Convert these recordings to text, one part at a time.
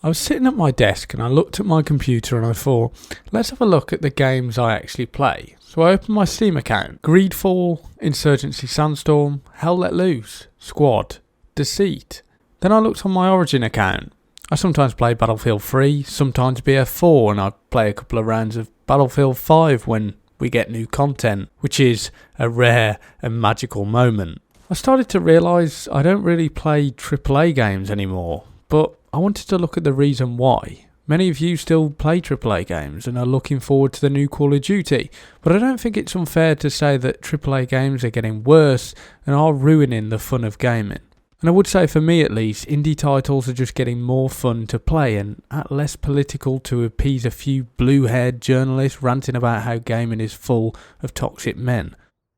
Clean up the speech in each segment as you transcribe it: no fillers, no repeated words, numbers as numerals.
I was sitting at my desk and I looked at my computer and I thought, let's have a look at the games I actually play. So I opened my Steam account. Greedfall, Insurgency Sandstorm, Hell Let Loose, Squad, Deceit. Then I looked on my Origin account. I sometimes play Battlefield 3, sometimes BF4, and I play a couple of rounds of Battlefield 5 when we get new content, which is a rare and magical moment. I started to realise I don't really play AAA games anymore, but I wanted to look at the reason why. Many of you still play AAA games and are looking forward to the new Call of Duty, but I don't think it's unfair to say that AAA games are getting worse and are ruining the fun of gaming. And I would say, for me at least, indie titles are just getting more fun to play and less political to appease a few blue-haired journalists ranting about how gaming is full of toxic men.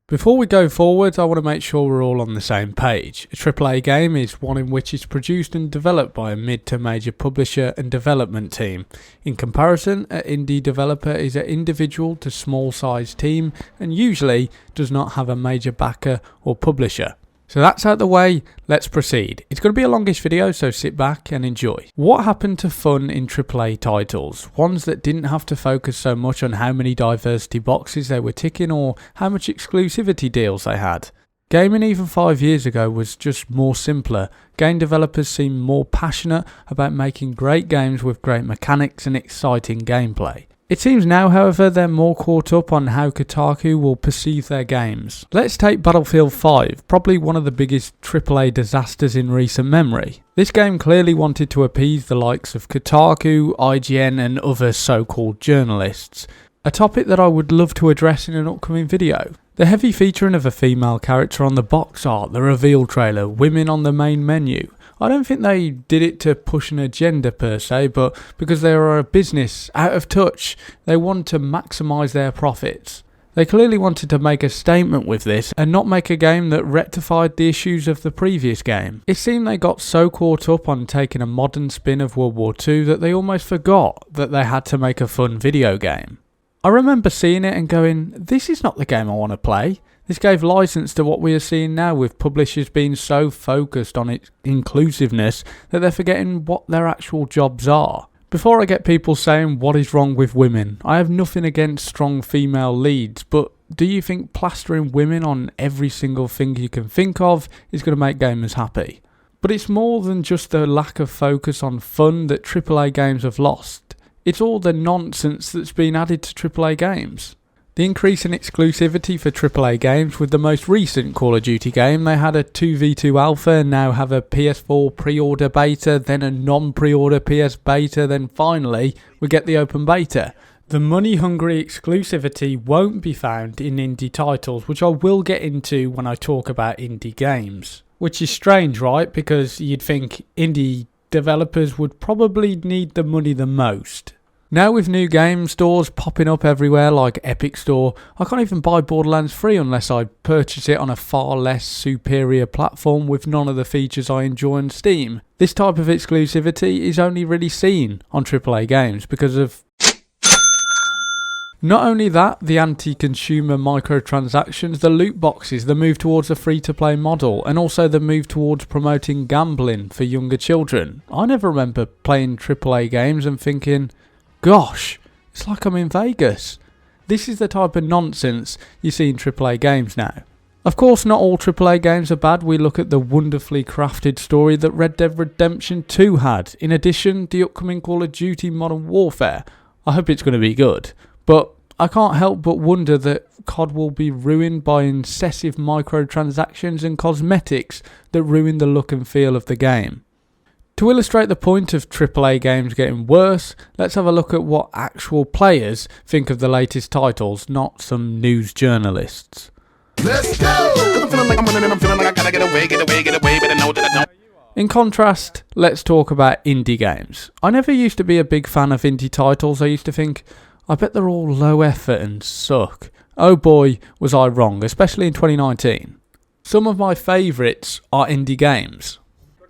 Before we go forward, I want to make sure we're all on the same page. A AAA game is one in which it's produced and developed by a mid to major publisher and development team. In comparison, an indie developer is an individual to small sized team and usually does not have a major backer or publisher. So that's out the way, let's proceed. It's going to be a longish video, so sit back and enjoy. What happened to fun in AAA titles? Ones that didn't have to focus so much on how many diversity boxes they were ticking or how much exclusivity deals they had. Gaming even 5 years ago was just more simpler. Game developers seemed more passionate about making great games with great mechanics and exciting gameplay. It seems now, however, they're more caught up on how Kotaku will perceive their games. Let's take Battlefield 5, probably one of the biggest AAA disasters in recent memory. This game clearly wanted to appease the likes of Kotaku, IGN and other so-called journalists. A topic that I would love to address in an upcoming video. The heavy featuring of a female character on the box art, the reveal trailer, women on the main menu. I don't think they did it to push an agenda per se, but because they are a business out of touch, they want to maximise their profits. They clearly wanted to make a statement with this and not make a game that rectified the issues of the previous game. It seemed they got so caught up on taking a modern spin of World War II that they almost forgot that they had to make a fun video game. I remember seeing it and going, this is not the game I want to play. This gave license to what we are seeing now, with publishers being so focused on its inclusiveness that they're forgetting what their actual jobs are. Before I get people saying what is wrong with women, I have nothing against strong female leads, but do you think plastering women on every single thing you can think of is going to make gamers happy? But it's more than just the lack of focus on fun that AAA games have lost. It's all the nonsense that's been added to AAA games. The increase in exclusivity for AAA games, with the most recent Call of Duty game, they had a 2v2 alpha and now have a PS4 pre-order beta, then a non-pre-order PS beta, then finally we get the open beta. The money-hungry exclusivity won't be found in indie titles, which I will get into when I talk about indie games. Which is strange, right? Because you'd think indie developers would probably need the money the most. Now with new game stores popping up everywhere like Epic Store, I can't even buy Borderlands 3 unless I purchase it on a far less superior platform with none of the features I enjoy on Steam. This type of exclusivity is only really seen on AAA games because of... Not only that, the anti-consumer microtransactions, the loot boxes, the move towards a free-to-play model, and also the move towards promoting gambling for younger children. I never remember playing AAA games and thinking, gosh, it's like I'm in Vegas. This is the type of nonsense you see in AAA games now. Of course, not all AAA games are bad. We look at the wonderfully crafted story that Red Dead Redemption 2 had. In addition, the upcoming Call of Duty Modern Warfare. I hope it's going to be good. But I can't help but wonder that COD will be ruined by excessive microtransactions and cosmetics that ruin the look and feel of the game. To illustrate the point of AAA games getting worse, let's have a look at what actual players think of the latest titles, not some news journalists. Let's go! 'Cause I'm feeling like I'm running and I'm feeling like I gotta get away, but I know that I don't. In contrast, let's talk about indie games. I never used to be a big fan of indie titles. I used to think, I bet they're all low effort and suck. Oh boy, was I wrong, especially in 2019. Some of my favourites are indie games.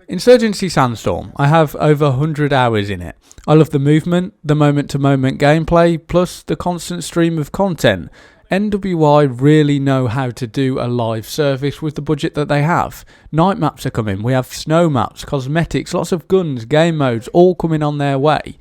Insurgency Sandstorm, I have over 100 hours in it. I love the movement, the moment-to-moment gameplay, plus the constant stream of content. NWI really know how to do a live service with the budget that they have. Night maps are coming, we have snow maps, cosmetics, lots of guns, game modes, all coming on their way.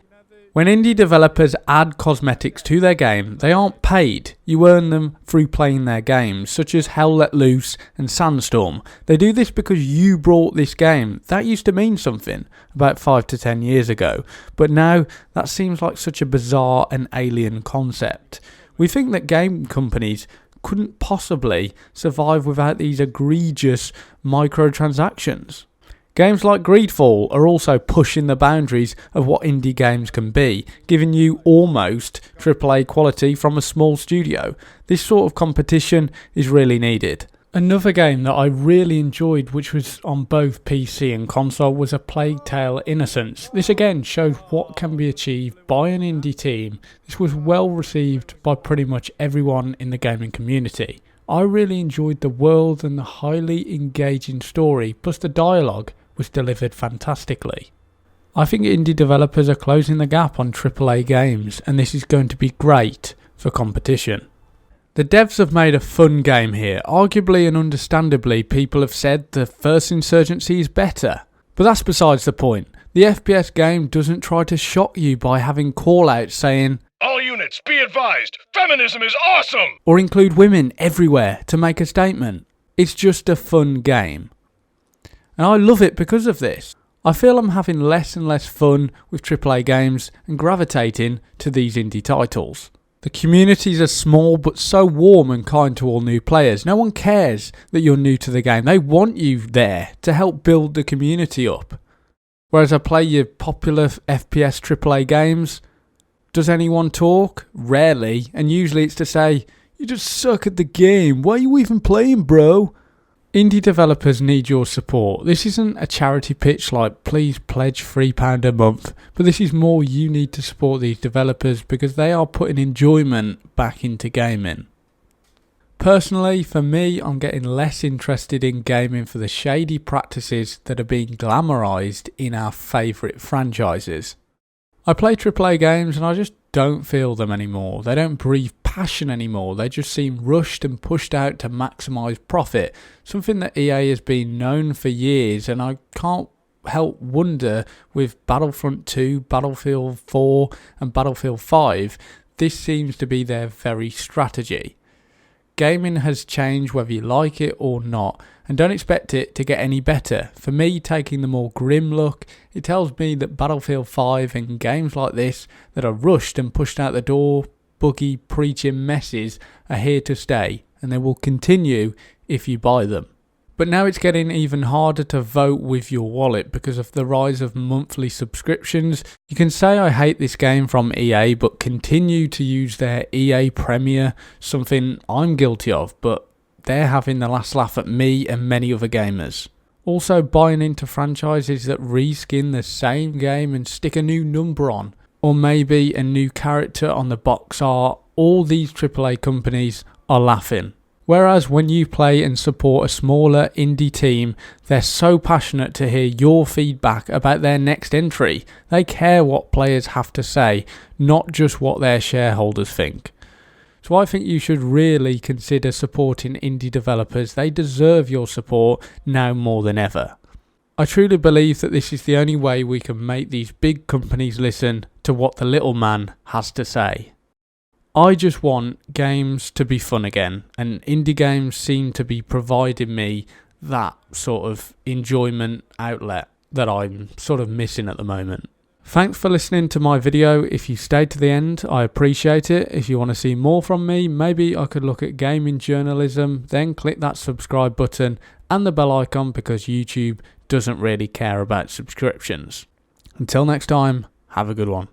When indie developers add cosmetics to their game, they aren't paid. You earn them through playing their games, such as Hell Let Loose and Sandstorm. They do this because you brought this game. That used to mean something about 5 to 10 years ago, but now that seems like such a bizarre and alien concept. We think that game companies couldn't possibly survive without these egregious microtransactions. Games like Greedfall are also pushing the boundaries of what indie games can be, giving you almost AAA quality from a small studio. This sort of competition is really needed. Another game that I really enjoyed, which was on both PC and console, was A Plague Tale: Innocence. This again shows what can be achieved by an indie team. This was well received by pretty much everyone in the gaming community. I really enjoyed the world and the highly engaging story, plus the dialogue was delivered fantastically. I think indie developers are closing the gap on AAA games, and this is going to be great for competition. The devs have made a fun game here. Arguably and understandably, people have said the first Insurgency is better. But that's besides the point. The FPS game doesn't try to shock you by having call-outs saying, "All units, be advised, feminism is awesome!" or include women everywhere to make a statement. It's just a fun game. And I love it because of this. I feel I'm having less and less fun with AAA games and gravitating to these indie titles. The communities are small but so warm and kind to all new players. No one cares that you're new to the game. They want you there to help build the community up. Whereas I play your popular FPS AAA games, does anyone talk? Rarely. And usually it's to say, "You just suck at the game. Why are you even playing, bro?" Indie developers need your support. This isn't a charity pitch like please pledge £3 a month, but this is more you need to support these developers because they are putting enjoyment back into gaming. Personally, for me, I'm getting less interested in gaming for the shady practices that are being glamorized in our favourite franchises. I play AAA games and I just don't feel them anymore. They don't breathe passion anymore. They just seem rushed and pushed out to maximise profit, something that EA has been known for years, and I can't help wonder with Battlefront 2, Battlefield 4 and Battlefield 5, this seems to be their very strategy. Gaming has changed whether you like it or not, and don't expect it to get any better. For me, taking the more grim look, it tells me that Battlefield 5 and games like this that are rushed and pushed out the door, buggy preaching messes are here to stay, and they will continue if you buy them. But now it's getting even harder to vote with your wallet because of the rise of monthly subscriptions. You can say I hate this game from EA, but continue to use their EA Premier, something I'm guilty of, but they're having the last laugh at me and many other gamers. Also buying into franchises that reskin the same game and stick a new number on, or maybe a new character on the box art. All these AAA companies are laughing. Whereas when you play and support a smaller indie team, they're so passionate to hear your feedback about their next entry. They care what players have to say, not just what their shareholders think. So I think you should really consider supporting indie developers. They deserve your support now more than ever. I truly believe that this is the only way we can make these big companies listen to what the little man has to say. I just want games to be fun again, and indie games seem to be providing me that sort of enjoyment outlet that I'm sort of missing at the moment. Thanks for listening to my video. If you stayed to the end, I appreciate it. If you want to see more from me, maybe I could look at gaming journalism, then click that subscribe button and the bell icon because YouTube doesn't really care about subscriptions. Until next time, have a good one.